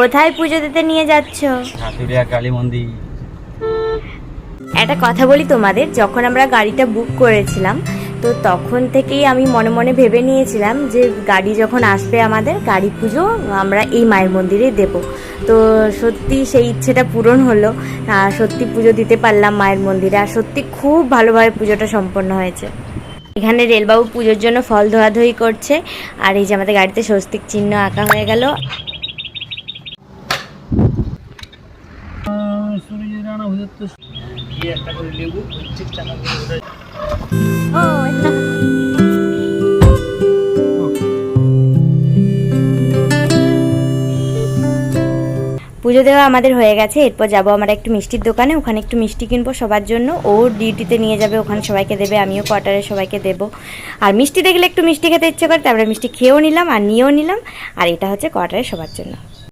কোথায় পুজো দিতে নিয়ে যাচ্ছ? ঠাকুরিয়া কালী মন্দির। একটা কথা বলি তোমাদের, যখন আমরা গাড়িটা বুক করেছিলাম তো তখন থেকেই আমি মনে মনে ভেবে নিয়েছিলাম যে গাড়ি যখন আসবে আমাদের, গাড়ি পুজো আমরা এই মায়ের মন্দিরে দেব। তো সত্যি সেই ইচ্ছেটা পূরণ হলো, সত্যি পুজো দিতে পারলাম মায়ের মন্দিরে, আর সত্যি খুব ভালোভাবে পুজোটা সম্পন্ন হয়েছে। এখানে রেলবাবু পুজোর জন্য ফল ধোয়াধুয়ি করছে, আর এই যে আমাদের গাড়িতে স্বস্তিক চিহ্ন আঁকা হয়ে গেল। পুজো দেওয়া আমাদের হয়ে গেছে। এরপর যাবো আমরা একটু মিষ্টির দোকানে, ওখানে একটু মিষ্টি কিনবো সবার জন্য। ও ডিউটিতে নিয়ে যাবে, ওখানে সবাইকে দেবে, আমিও কোয়ার্টারে সবাইকে দেবো। আর মিষ্টি দেখলে একটু মিষ্টি খেতে ইচ্ছে করে, তারপরে মিষ্টি খেয়েও নিলাম আর নিয়েও নিলাম। আর এটা হচ্ছে কোয়ার্টারে সবার জন্য।